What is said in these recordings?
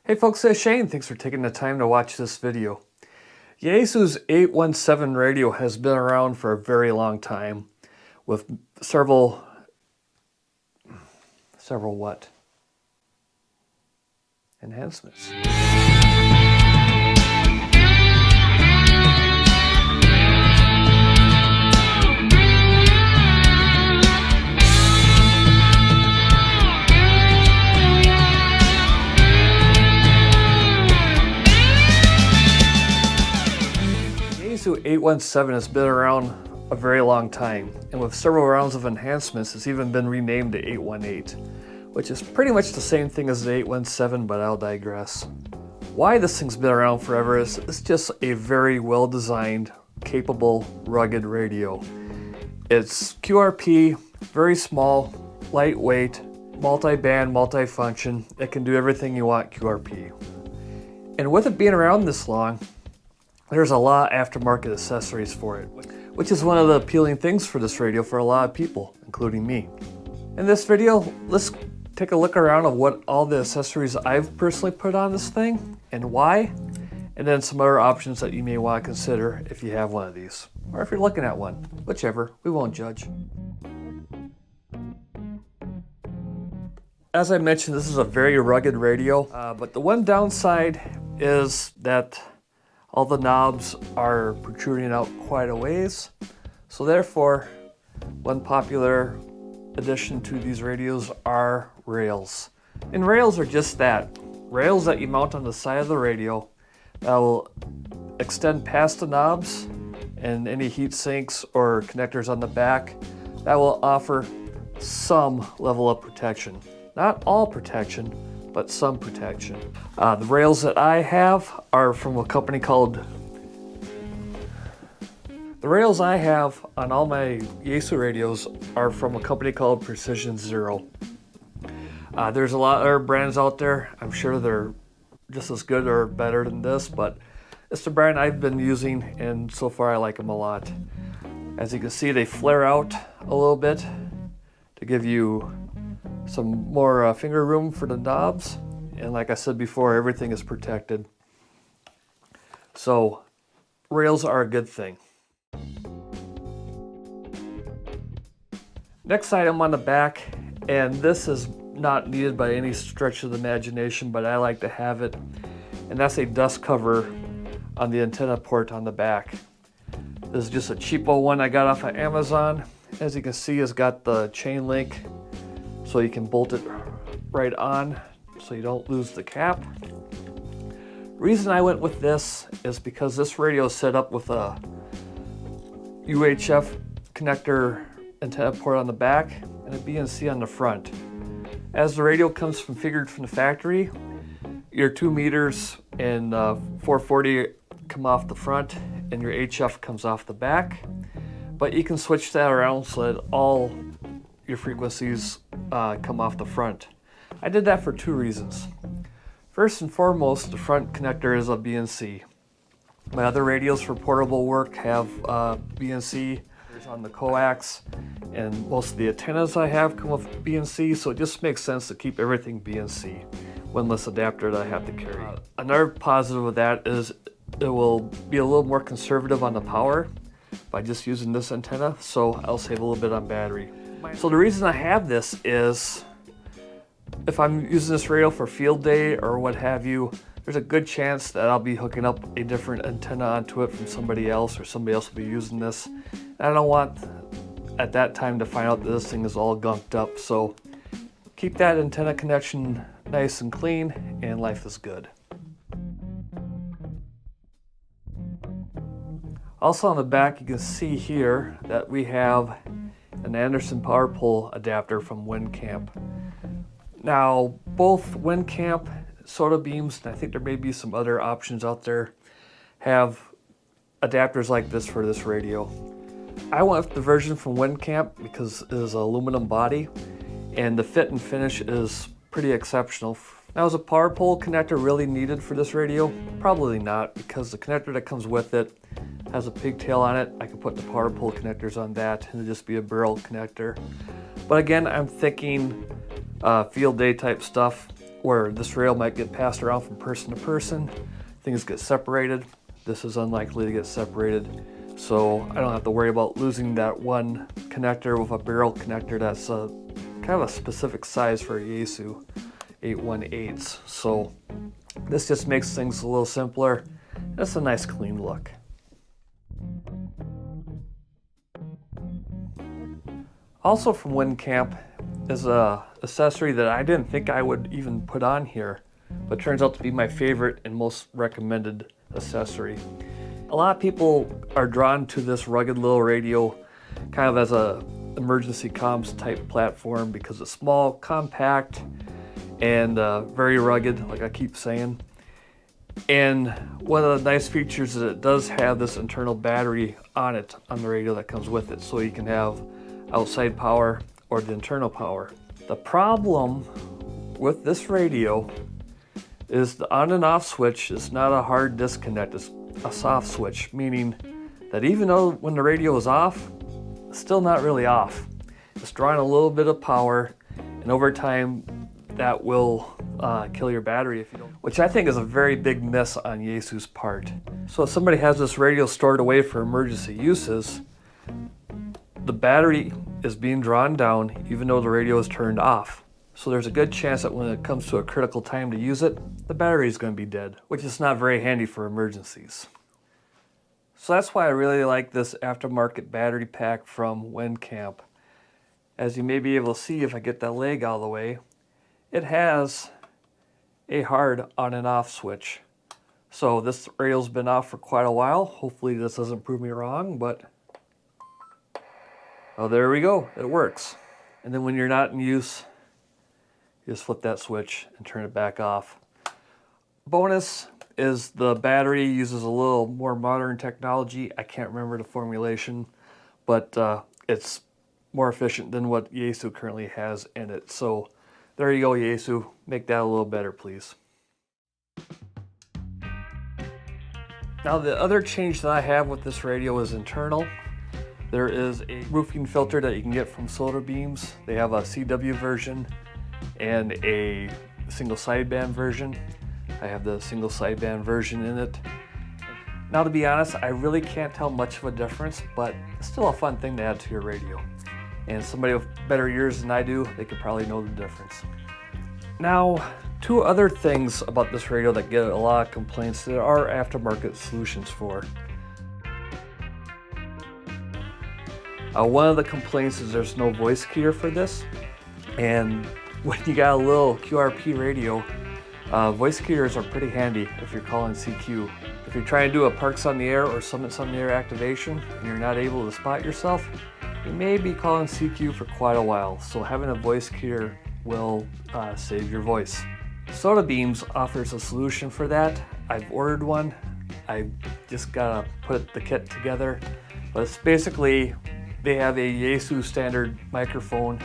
Hey folks, it's Shane. Thanks for taking the time to watch this video. Yaesu's 817 radio has been around for a very long time with several what? Enhancements. Yaesu 817 has been around a very long time, and with several rounds of enhancements, it's even been renamed to 818, which is pretty much the same thing as the 817, but I'll digress. Why this thing's been around forever is it's just a very well-designed, capable, rugged radio. It's QRP, very small, lightweight, multi-band, multi-function. It can do everything you want QRP. And with it being around this long, there's a lot of aftermarket accessories for it, which is one of the appealing things for this radio for a lot of people, including me. In this video, let's take a look around of what all the accessories I've personally put on this thing and why, and then some other options that you may want to consider if you have one of these, or if you're looking at one, whichever, we won't judge. As I mentioned, this is a very rugged radio, but the one downside is that all the knobs are protruding out quite a ways. So therefore, one popular addition to these radios are rails. And rails are just that, rails that you mount on the side of the radio that will extend past the knobs and any heat sinks or connectors on the back that will offer some level of protection. Not all protection, but some protection. The rails that I have are from a company called... The rails I have on all my Yaesu radios are from a company called Precision Zero. There's a lot of other brands out there. I'm sure they're just as good or better than this, but it's the brand I've been using, and so far I like them a lot. As you can see, they flare out a little bit to give you some more finger room for the knobs, and like I said before, everything is protected. So rails are a good thing. Next item on the back, and this is not needed by any stretch of the imagination, but I like to have it, and that's a dust cover on the antenna port on the back. This is just a cheapo one I got off of Amazon. As you can see, it's got the chain link so you can bolt it right on so you don't lose the cap. Reason I went with this is because this radio is set up with a UHF connector antenna port on the back and a BNC on the front. As the radio comes configured from the factory, your 2 meters and 440 come off the front and your HF comes off the back, but you can switch that around so that all your frequencies come off the front. I did that for 2 reasons. First and foremost, the front connector is a BNC. My other radios for portable work have BNC on the coax, and most of the antennas I have come with BNC, so it just makes sense to keep everything BNC. One less adapter that I have to carry. Another positive of that is it will be a little more conservative on the power by just using this antenna, so I'll save a little bit on battery. So the reason I have this is if I'm using this radio for field day or what have you, there's a good chance that I'll be hooking up a different antenna onto it from somebody else, or somebody else will be using this. And I don't want at that time to find out that this thing is all gunked up, so keep that antenna connection nice and clean and life is good. Also on the back, you can see here that we have an Anderson power pole adapter from WinCamp. Now, both WinCamp, Soda Beams, and I think there may be some other options out there, have adapters like this for this radio. I went with the version from WinCamp because it is an aluminum body and the fit and finish is pretty exceptional. Now, is a power pole connector really needed for this radio? Probably not, because the connector that comes with it has a pigtail on it. I could put the power pole connectors on that and it'd just be a barrel connector. But again, I'm thinking field day type stuff where this rail might get passed around from person to person. Things get separated. This is unlikely to get separated, so I don't have to worry about losing that one connector with a barrel connector that's kind of a specific size for Yaesu 818s. So this just makes things a little simpler. It's a nice clean look. Also from WinCamp is a accessory that I didn't think I would even put on here, but turns out to be my favorite and most recommended accessory. A lot of people are drawn to this rugged little radio kind of as a emergency comms type platform because it's small, compact, and very rugged, like I keep saying. And one of the nice features is it does have this internal battery on it, on the radio that comes with it, so you can have outside power or the internal power. The problem with this radio is the on and off switch is not a hard disconnect, it's a soft switch, meaning that even though when the radio is off, it's still not really off. It's drawing a little bit of power, and over time that will kill your battery if you don't, which I think is a very big miss on Yaesu's part. So if somebody has this radio stored away for emergency uses, the battery is being drawn down even though the radio is turned off. So there's a good chance that when it comes to a critical time to use it, the battery is going to be dead, which is not very handy for emergencies. So that's why I really like this aftermarket battery pack from WinCamp. As you may be able to see if I get that leg out of the way, it has a hard on and off switch. So this radio's been off for quite a while. Hopefully this doesn't prove me wrong, but oh, there we go, it works. And then when you're not in use, you just flip that switch and turn it back off. Bonus is the battery uses a little more modern technology. I can't remember the formulation, but it's more efficient than what Yaesu currently has in it. So there you go, Yaesu. Make that a little better, please. Now the other change that I have with this radio is internal. There is a roofing filter that you can get from Solar Beams. They have a CW version and a single sideband version. I have the single sideband version in it. Now to be honest, I really can't tell much of a difference, but it's still a fun thing to add to your radio. And somebody with better ears than I do, they could probably know the difference. Now, two other things about this radio that get a lot of complaints that are aftermarket solutions for. One of the complaints is there's no voice keyer for this, and when you got a little QRP radio, voice keyers are pretty handy if you're calling CQ. If you're trying to do a Parks on the Air or Summits on the Air activation and you're not able to spot yourself, you may be calling CQ for quite a while, so having a voice keyer will save your voice. Solar Beams offers a solution for that. I've ordered one. I just gotta put the kit together, but it's basically they have a Yaesu standard microphone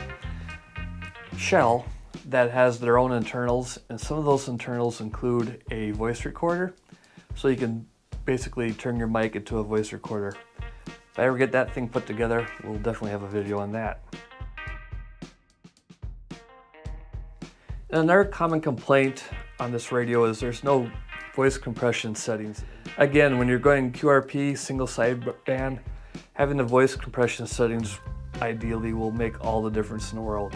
shell that has their own internals, and some of those internals include a voice recorder, so you can basically turn your mic into a voice recorder. If I ever get that thing put together, we'll definitely have a video on that. And another common complaint on this radio is there's no voice compression settings. Again, when you're going QRP, single sideband, having the voice compression settings ideally will make all the difference in the world.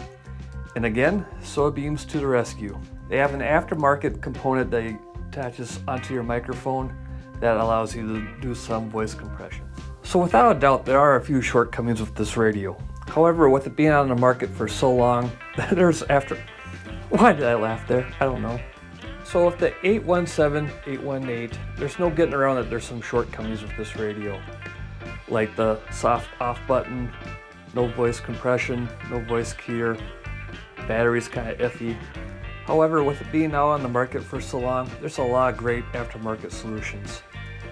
And again, Solar Beams to the rescue. They have an aftermarket component that attaches onto your microphone that allows you to do some voice compression. So without a doubt, there are a few shortcomings with this radio. However, with it being on the market for so long, why did I laugh there? I don't know. So with the 817, 818, there's no getting around that there's some shortcomings with this radio. Like the soft off button, no voice compression, no voice keyer, battery's kind of iffy. However, with it being now on the market for so long, there's a lot of great aftermarket solutions.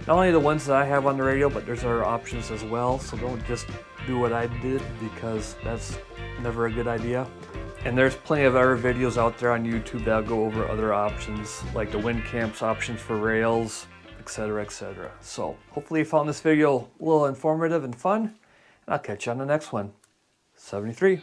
Not only the ones that I have on the radio, but there's other options as well, so don't just do what I did because that's never a good idea. And there's plenty of other videos out there on YouTube that'll go over other options, like the WinCamp's options for rails, etc., etc. So hopefully you found this video a little informative and fun, and I'll catch you on the next one. 73.